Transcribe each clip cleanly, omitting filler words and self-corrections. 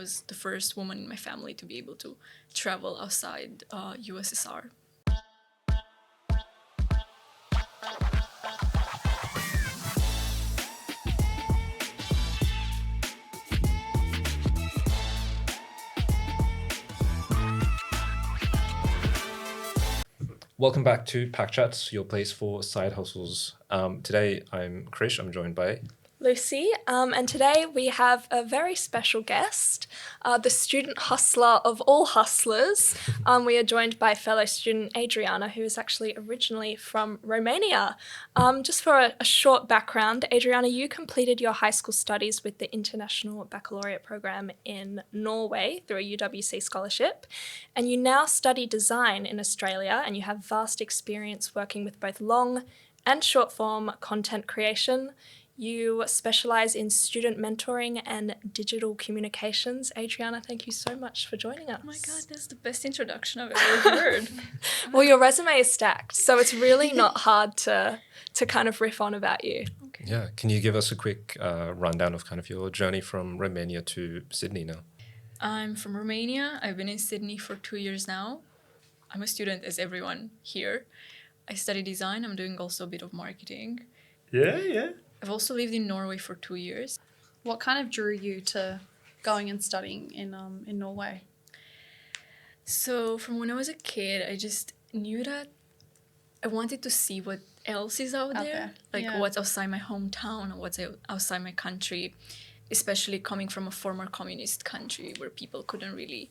was the first woman in my family to be able to travel outside USSR. Welcome back to Pack Chats, your place for side hustles. Today I'm Krish, I'm joined by... Lucy, and today we have a very special guest, the student hustler of all hustlers. We are joined by fellow student Adriana, who is actually originally from Romania. Just for a short background, Adriana, you completed your high school studies with the International Baccalaureate Program in Norway through a UWC scholarship, and you now study design in Australia, and you have vast experience working with both long and short form content creation. You specialise in student mentoring and digital communications. Adriana, thank you so much for joining us. Oh my God, that's the best introduction I've ever heard. Well, your resume is stacked, so it's really not hard to kind of riff on about you. Okay. Yeah, can you give us a quick rundown of kind of your journey from Romania to Sydney now? I'm from Romania. I've been in Sydney for 2 years now. I'm a student as everyone here. I study design. I'm doing also a bit of marketing. Yeah. I've also lived in Norway for 2 years. What kind of drew you to going and studying in Norway? So from when I was a kid, I just knew that I wanted to see what else is out there. Like yeah. what's outside my hometown, what's outside my country, especially coming from a former communist country where people couldn't really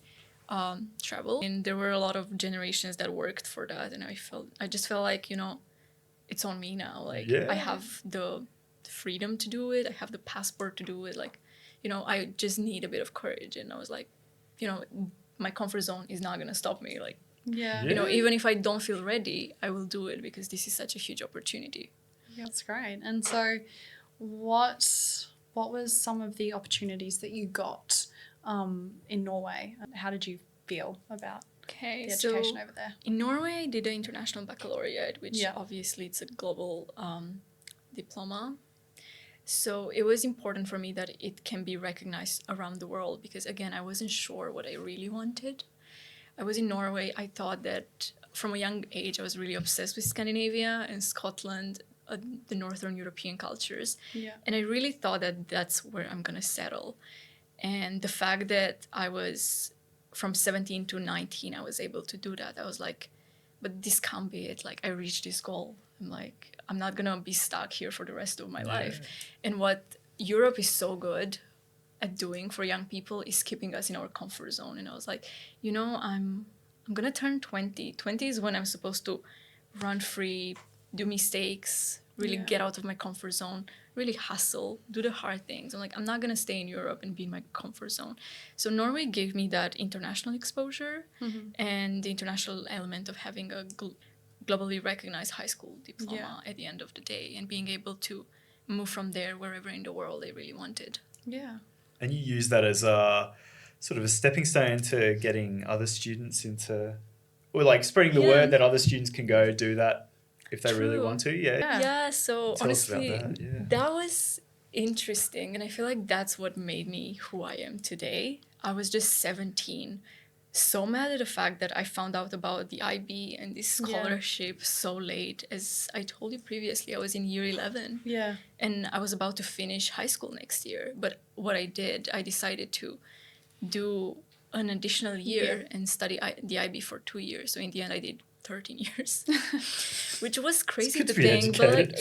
travel. And there were a lot of generations that worked for that. And I just felt like, it's on me now. Like Yeah. I have the freedom to do it. I have the passport to do it. Like, I just need a bit of courage. And I was like, my comfort zone is not going to stop me. Like, Yeah. even if I don't feel ready, I will do it because this is such a huge opportunity. Yeah, that's great. And so what was some of the opportunities that you got in Norway? How did you feel about Okay, the education over there? In Norway, I did the International Baccalaureate, which Yeah. obviously it's a global diploma. So it was important for me that it can be recognized around the world because, again, I wasn't sure what I really wanted. I was in Norway. I thought that from a young age, I was really obsessed with Scandinavia and Scotland, the Northern European cultures. Yeah. And I really thought that that's where I'm going to settle. And the fact that I was from 17 to 19, I was able to do that. I was like, but this can't be it. Like, I reached this goal. I'm like, I'm not going to be stuck here for the rest of my life. And what Europe is so good at doing for young people is keeping us in our comfort zone. And I was like, I'm going to turn 20. 20 is when I'm supposed to run free, do mistakes, really get out of my comfort zone, really hustle, do the hard things. I'm like, I'm not going to stay in Europe and be in my comfort zone. So Norway gave me that international exposure and the international element of having a globally recognized high school diploma at the end of the day and being able to move from there wherever in the world they really wanted. Yeah. And you use that as a sort of a stepping stone to getting other students into, or like spreading the word that other students can go do that if they really want to. Yeah, so Tell us about honestly, that was interesting. And I feel like that's what made me who I am today. I was just 17, so mad at the fact that I found out about the IB and this scholarship so late. As I told you previously, I was in year 11. Yeah. And I was about to finish high school next year. But what I did, I decided to do an additional year and study the IB for 2 years. So in the end, I did 13 years, which was crazy to think. But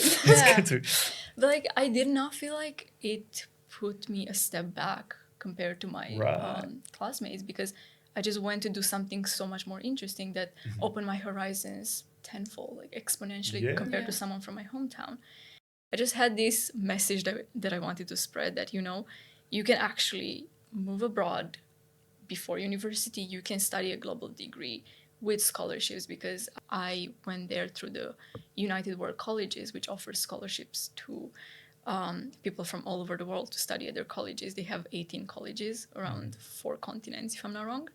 like, I did not feel like it put me a step back compared to my classmates because I just went to do something so much more interesting that opened my horizons tenfold, like exponentially compared to someone from my hometown. I just had this message that I wanted to spread that, you can actually move abroad before university. You can study a global degree with scholarships because I went there through the United World Colleges, which offers scholarships to people from all over the world to study at their colleges. They have 18 colleges around 4 continents, if I'm not wrong.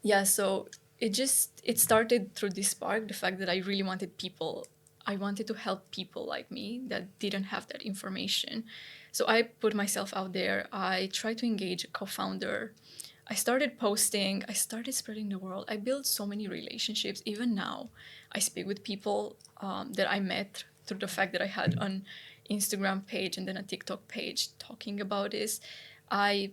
Yeah, so it started through this spark, the fact that I really wanted to help people like me that didn't have that information. So I put myself out there. I tried to engage a co-founder. I started posting. I started spreading the word. I built so many relationships. Even now, I speak with people that I met through the fact that I had an Instagram page and then a TikTok page talking about this. I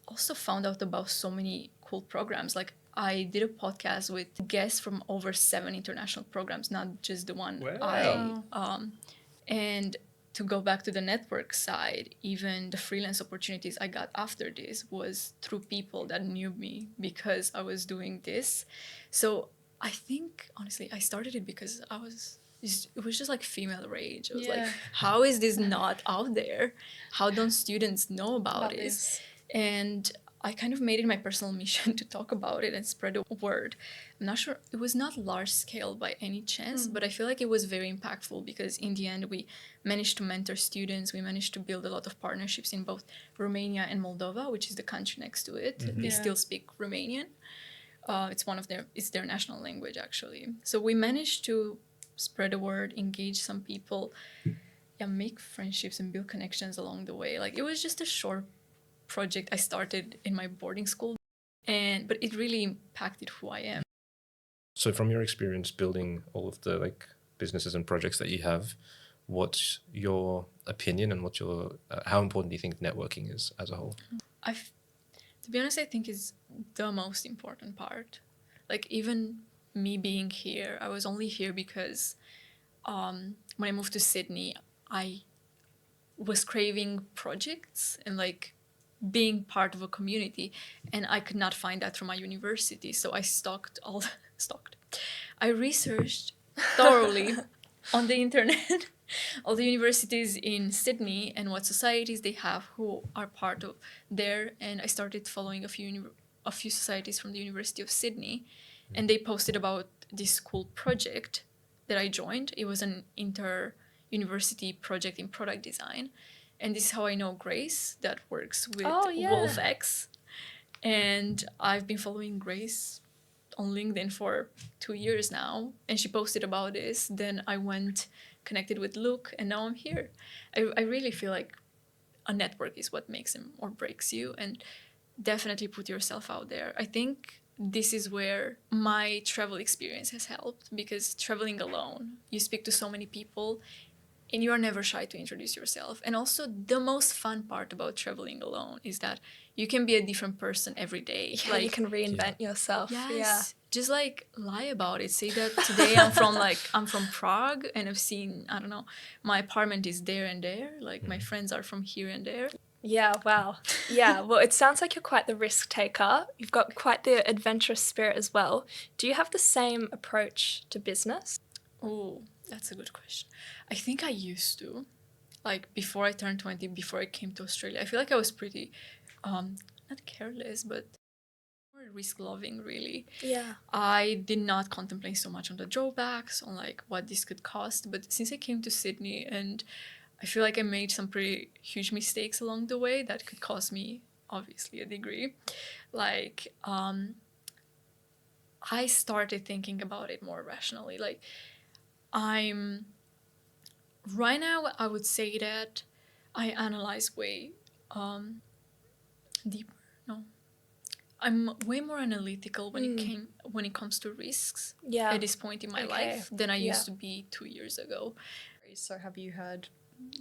also found out about so many cool programs. Like I did a podcast with guests from over 7 international programs, not just the one Wow. and to go back to the network side, even the freelance opportunities I got after this was through people that knew me because I was doing this. So I think, honestly, I started it because it was just like female rage. I was like, Yeah. how is this not out there? How don't students know about About this? this. And I kind of made it my personal mission to talk about it and spread the word. I'm not sure, it was not large scale by any chance, but I feel like it was very impactful because in the end, we managed to mentor students. We managed to build a lot of partnerships in both Romania and Moldova, which is the country next to it. They Yeah. still speak Romanian. It's their national language, actually. So we managed to spread the word, engage some people, make friendships and build connections along the way. Like it was just a short project I started in my boarding school, but it really impacted who I am. So from your experience building all of the like businesses and projects that you have, what's your opinion and what's your how important do you think networking is as a whole? To be honest, I think is the most important part. Like even me being here, I was only here because when I moved to Sydney, I was craving projects and like being part of a community, and I could not find that through my university. So I I researched thoroughly on the internet all the universities in Sydney and what societies they have who are part of there, and I started following a few societies from the University of Sydney, and they posted about this cool project that I joined. It was an inter-university project in product design, and this is how I know Grace that works with WolfX, and I've been following Grace on LinkedIn for 2 years now, and she posted about this. Then I went connected with Luke, and now I'm here. I really feel like a network is what makes him or breaks you, and definitely put yourself out there. I think this is where my travel experience has helped, because traveling alone, you speak to so many people and you are never shy to introduce yourself. And also the most fun part about traveling alone is that you can be a different person every day. Yeah, you can reinvent yourself. Yes, just like lie about it. Say that today I'm from Prague and I've seen, I don't know, my apartment is there and there. Like my friends are from here and there. Yeah, wow. Yeah, well, it sounds like you're quite the risk taker. You've got quite the adventurous spirit as well. Do you have the same approach to business? Oh, that's a good question. I think I used to. Like before I turned 20, before I came to Australia, I feel like I was pretty, not careless, but more risk-loving, really. Yeah. I did not contemplate so much on the drawbacks, on like what this could cost. But since I came to Sydney, and I feel like I made some pretty huge mistakes along the way that could cost me, obviously, a degree. Like, I started thinking about it more rationally. Like, right now, I would say that I analyze way deeper. No, I'm way more analytical when it comes to risks at this point in my life than I used to be 2 years ago. So have you heard,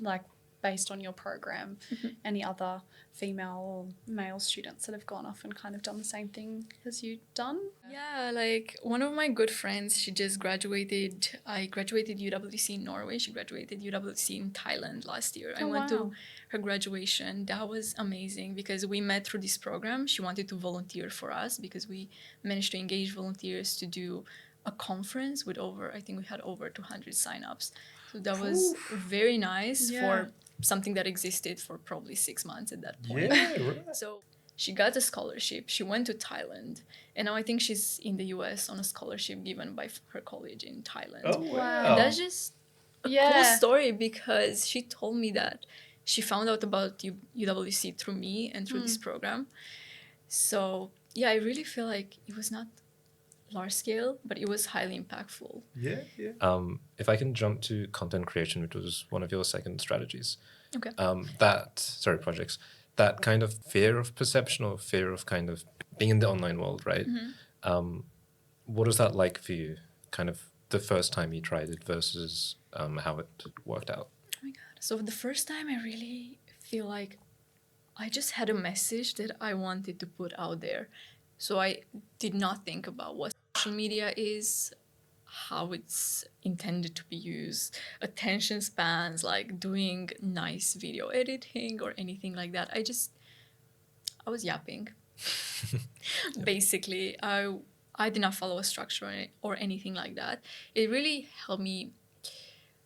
like, based on your program, any other female or male students that have gone off and kind of done the same thing as you done? Yeah, like one of my good friends, she just graduated. I graduated UWC in Norway. She graduated UWC in Thailand last year. I went to her graduation. That was amazing because we met through this program. She wanted to volunteer for us because we managed to engage volunteers to do a conference with I think we had over 200 signups. So that was very nice for something that existed for probably 6 months at that point. Yeah, right. So she got a scholarship. She went to Thailand. And now I think she's in the US on a scholarship given by her college in Thailand. Oh, wow. And that's just a cool story because she told me that she found out about UWC through me and through this program. So yeah, I really feel like it was not large scale, but it was highly impactful. Yeah, yeah. If I can jump to content creation, which was one of your second strategies, Okay. Projects, that kind of fear of perception or fear of kind of being in the online world, right? What is that like for you? Kind of the first time you tried it versus how it worked out. Oh my God. So the first time I really feel like I just had a message that I wanted to put out there. So I did not think about what social media is, how it's intended to be used, attention spans, like doing nice video editing or anything like that. I was yapping. Basically, I did not follow a structure or anything like that. It really helped me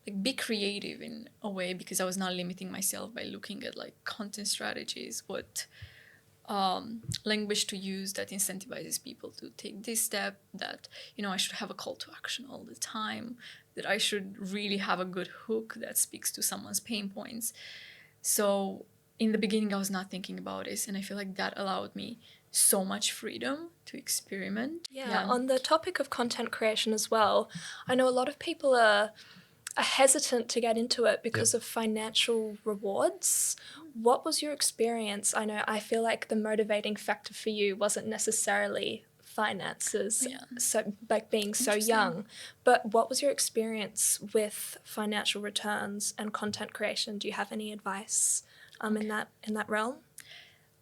like be creative in a way because I was not limiting myself by looking at like content strategies, what language to use that incentivizes people to take this step, that I should have a call to action all the time, that I should really have a good hook that speaks to someone's pain points. So in the beginning I was not thinking about this, and I feel like that allowed me so much freedom to experiment. Yeah, on the topic of content creation as well, I know a lot of people are hesitant to get into it because of financial rewards. What was your experience? I feel like the motivating factor for you wasn't necessarily finances, so like being so young, but what was your experience with financial returns and content creation? Do you have any advice in that realm?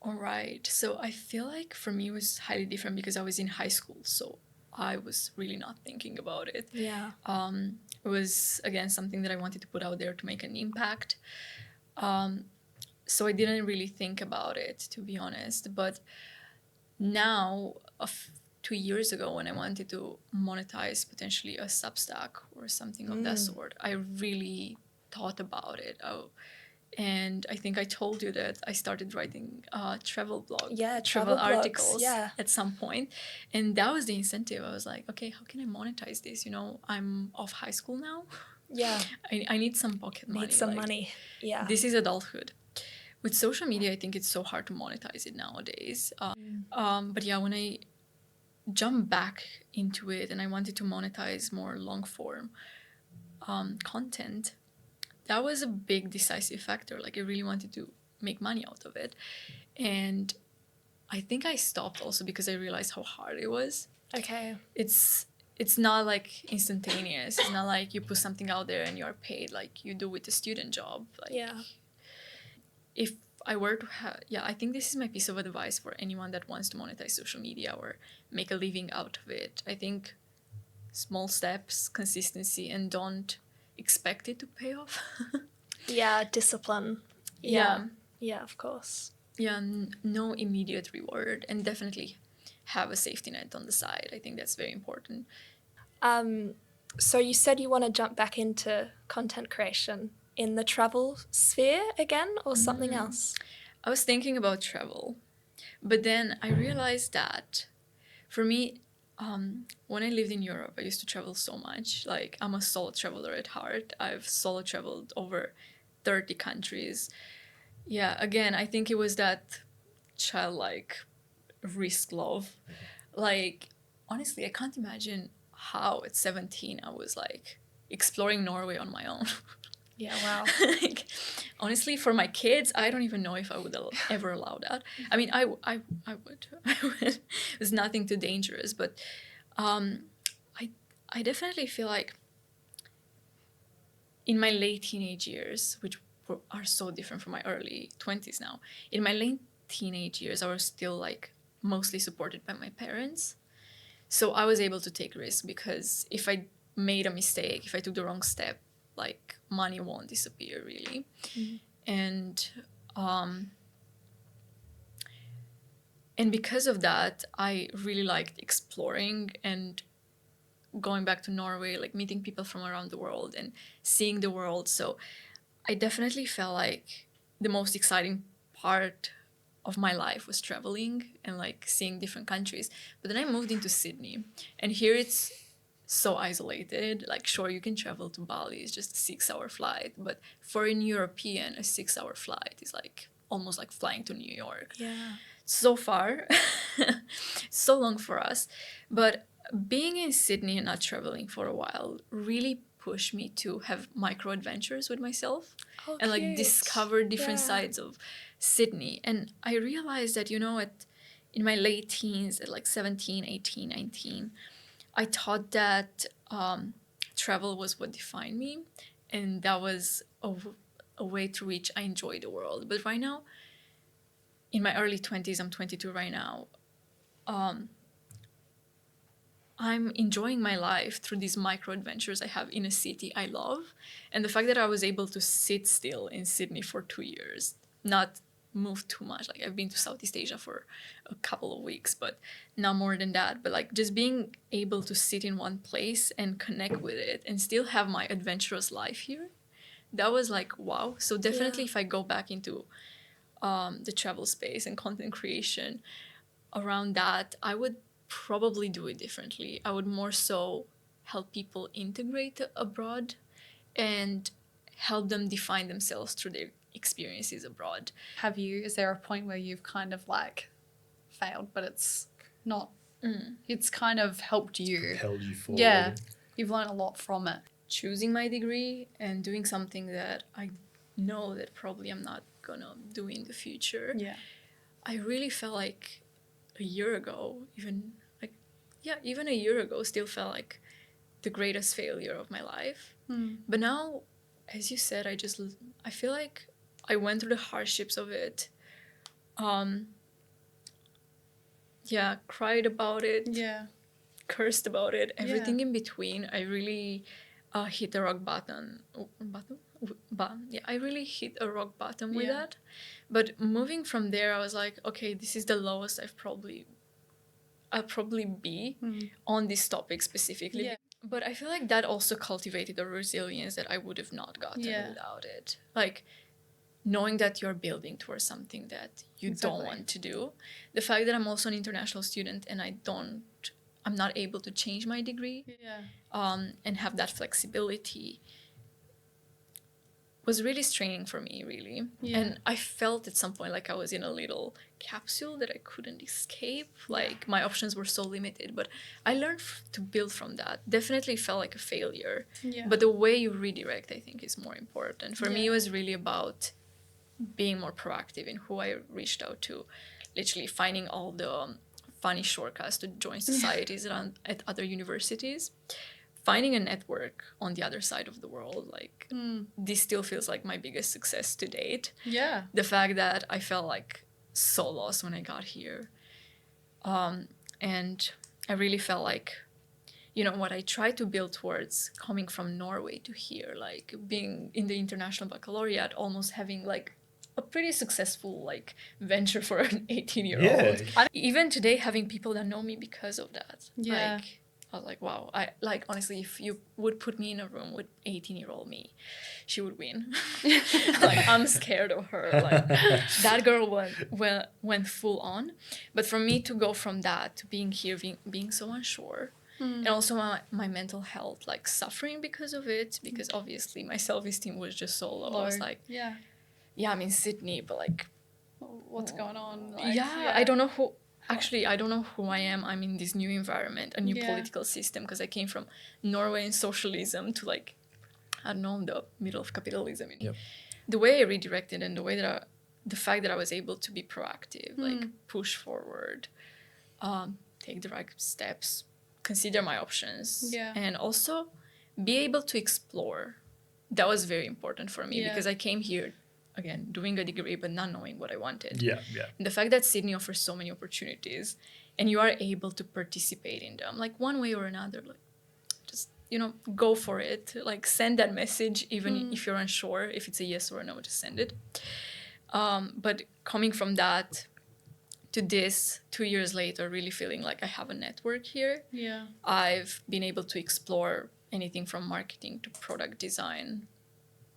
All right. So I feel like for me it was highly different because I was in high school, so I was really not thinking about it. Yeah. It was, again, something that I wanted to put out there to make an impact. So I didn't really think about it, to be honest. But now, 2 years ago, when I wanted to monetize potentially a Substack or something of that sort, I really thought about it. And I think I told you that I started writing travel blog, travel articles at some point. And that was the incentive. I was like, okay, how can I monetize this? I'm off high school now. Yeah. I need some pocket money. Need some money. Yeah. This is adulthood. With social media, I think it's so hard to monetize it nowadays. But yeah, when I jumped back into it and I wanted to monetize more long form content, that was a big decisive factor. Like I really wanted to make money out of it. And I think I stopped also because I realized how hard it was. Okay. It's not like instantaneous. It's not like you put something out there and you are paid like you do with a student job. If I were to I think this is my piece of advice for anyone that wants to monetize social media or make a living out of it. I think small steps, consistency, and don't expect it to pay off. Discipline. Of course. No immediate reward, and definitely have a safety net on the side. I think that's very important. So you said you want to jump back into content creation in the travel sphere again, or something else? I was thinking about travel, but then I realized that for me, when I lived in Europe, I used to travel so much. Like, I'm a solo traveler at heart. I've solo traveled over 30 countries. Yeah, again, I think it was that childlike risk love. Like, honestly, I can't imagine how at 17 I was like exploring Norway on my own. Yeah, wow. Like, honestly, for my kids, I don't even know if I would ever allow that. I mean, I would. It's nothing too dangerous, but I definitely feel like in my late teenage years, which are so different from my early 20s now, in my late teenage years, I was still like mostly supported by my parents. So I was able to take risks because if I made a mistake, if I took the wrong step, like money won't disappear really. And because of that, I really liked exploring and going back to Norway, like meeting people from around the world and seeing the world. So I definitely felt like the most exciting part of my life was traveling and like seeing different countries. But then I moved into Sydney, and here it's so isolated. Like, sure, you can travel to Bali, it's just a 6-hour flight, but for an European, a 6-hour flight is like almost like flying to New York. So far. So long for us. But being in Sydney and not traveling for a while really pushed me to have micro adventures with myself Oh, and like cute. discover different Yeah. sides of Sydney. And I realized that, in my late teens, at like 17, 18, 19, I thought that travel was what defined me, and that was a way through which I enjoy the world. But right now, in my early 20s, I'm 22 right now, I'm enjoying my life through these micro adventures I have in a city I love. And the fact that I was able to sit still in Sydney for 2 years, not move too much. Like I've been to Southeast Asia for a couple of weeks, but not more than that. But like just being able to sit in one place and connect with it and still have my adventurous life here, that was like, wow. So definitely Yeah. if I go back into the travel space and content creation around that, I would probably do it differently. I would more so help people integrate abroad and help them define themselves through their experiences abroad. Is there a point where you've kind of like failed, but it's not, it's kind of helped you? Held you forward. Yeah. You've learned a lot from it. Choosing my degree and doing something that I know that probably I'm not gonna do in the future. Yeah. I really felt like a year ago, even a year ago, still felt like the greatest failure of my life. But now, as you said, I feel like I went through the hardships of it. Cried about it. Yeah. Cursed about it. Everything in between. I really hit the rock bottom. I really hit a rock bottom with that. But moving from there, I was like, okay, this is the lowest I'll probably be on this topic specifically. Yeah. But I feel like that also cultivated a resilience that I would have not gotten without it. Like knowing that you're building towards something that you don't want to do. The fact that I'm also an international student and I'm not able to change my degree and have that flexibility was really straining for me, really. Yeah. And I felt at some point like I was in a little capsule that I couldn't escape. Like my options were so limited, but I learned to build from that. Definitely felt like a failure. Yeah. But the way you redirect, I think, is more important. For me, it was really about being more proactive in who I reached out to, literally finding all the funny shortcuts to join societies at other universities. Finding a network on the other side of the world, like this still feels like my biggest success to date. Yeah. The fact that I felt like so lost when I got here. And I really felt like, what I tried to build towards coming from Norway to here, like being in the International Baccalaureate, almost having like a pretty successful like venture for an 18-year-old. Yeah. Even today, having people that know me because of that. Yeah. Like, I was like, wow, honestly, if you would put me in a room with 18-year-old me, she would win. Like, I'm scared of her. Like, that girl went full on. But for me to go from that to being here, being so unsure, and also my mental health, like, suffering because of it, because obviously my self-esteem was just so low. I was like, yeah, I'm in Sydney, but, like, what's going on? Like, I don't know who... Actually, I don't know who I am. I'm in this new environment, a new political system, because I came from Norway and socialism to, like, I don't know, the middle of capitalism. Yep. The way I redirected and the fact that I was able to be proactive, like push forward, take the right steps, consider my options, and also be able to explore. That was very important for me because I came here again, doing a degree, but not knowing what I wanted. Yeah. And the fact that Sydney offers so many opportunities and you are able to participate in them, like one way or another, like just, go for it. Like send that message, even if you're unsure, if it's a yes or a no, just send it. But coming from that to this 2 years later, really feeling like I have a network here. Yeah. I've been able to explore anything from marketing to product design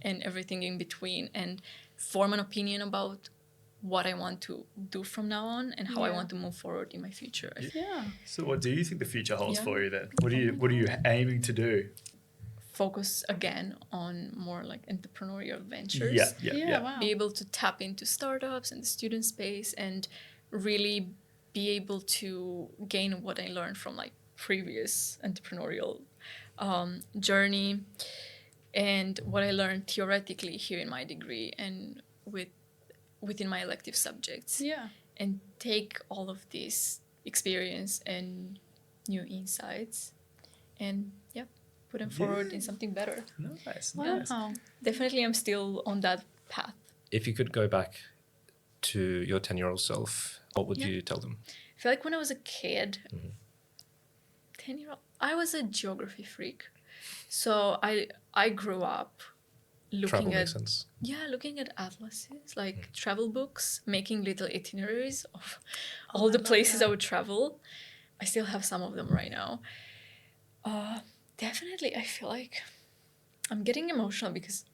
and everything in between, and form an opinion about what I want to do from now on and how I want to move forward in my future. Yeah. So what do you think the future holds for you then? What are you aiming to do? Focus again on more like entrepreneurial ventures. Yeah. Wow. Be able to tap into startups and the student space and really be able to gain what I learned from like previous entrepreneurial journey and what I learned theoretically here in my degree and within my elective subjects. Yeah. And take all of this experience and new insights and put them forward in something better. Nice. Wow. Definitely I'm still on that path. If you could go back to your 10-year-old self, what would you tell them? I feel like when I was a kid, 10-year-old, I was a geography freak. So I grew up Travel looking makes at sense. looking at atlases, like travel books, making little itineraries of all the places I would travel. I still have some of them right now. Definitely, I feel like I'm getting emotional because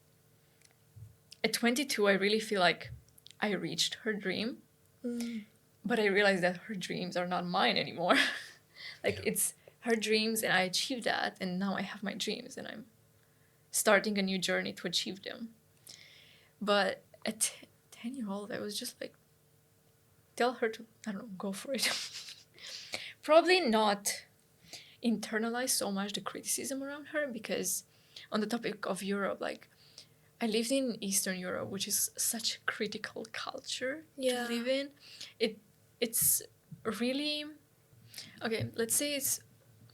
at 22, I really feel like I reached her dream, but I realized that her dreams are not mine anymore. It's her dreams, and I achieved that, and now I have my dreams, and I'm starting a new journey to achieve them. But at 10-year-old, I was just like, tell her to, I don't know, go for it. Probably not internalize so much the criticism around her, because on the topic of Europe, I lived in Eastern Europe, which is such a critical culture to live in. It's really, okay, let's say it's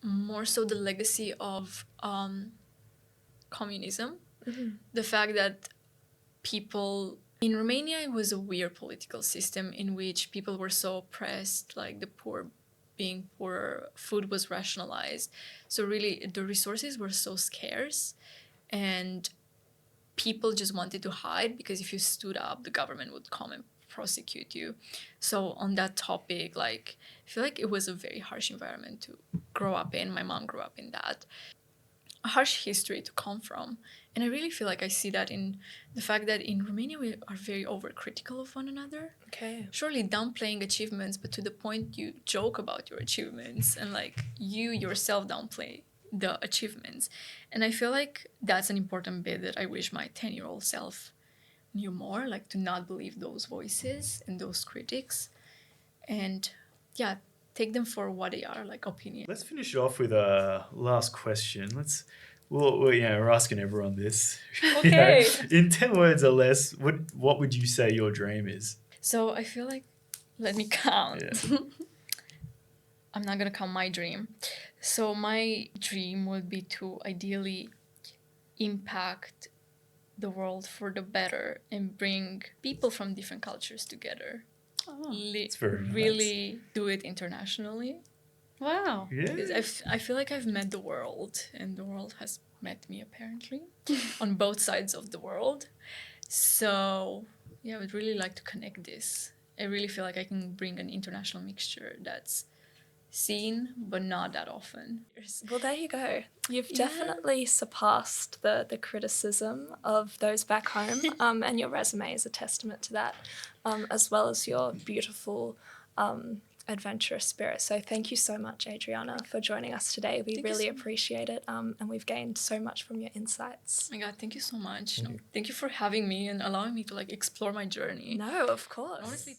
more so the legacy of communism. The fact that people in Romania, it was a weird political system in which people were so oppressed, like the poor being poorer, food was rationalized. So really the resources were so scarce, and people just wanted to hide, because if you stood up, the government would come and prosecute you. So on that topic, I feel like it was a very harsh environment to grow up in. My mom grew up in that. A harsh history to come from. And I really feel like I see that in the fact that in Romania we are very overcritical of one another. Okay. Surely downplaying achievements, but to the point you joke about your achievements, and you yourself downplay the achievements. And I feel like that's an important bit that I wish my 10-year-old self knew more, to not believe those voices and those critics, and take them for what they are, opinions. Let's finish off with a last question. We're asking everyone this. Okay. In 10 words or less, what would you say your dream is? So I feel like, let me count. Yeah. I'm not gonna count my dream. So my dream would be to ideally impact the world for the better and bring people from different cultures together. It's very nice. Really do it internationally. Wow. Yeah. Because I feel like I've met the world, and the world has met me, apparently, on both sides of the world. So I would really like to connect this. I really feel like I can bring an international mixture that's seen but not that often. Well, there you go. You've definitely surpassed the criticism of those back home, and your resume is a testament to that, as well as your beautiful adventurous spirit. So thank you so much, Adriana, for joining us today. We really appreciate it, and we've gained so much from your insights. Oh my God, thank you so much. Thank you for having me and allowing me to explore my journey. No, of course. Honestly.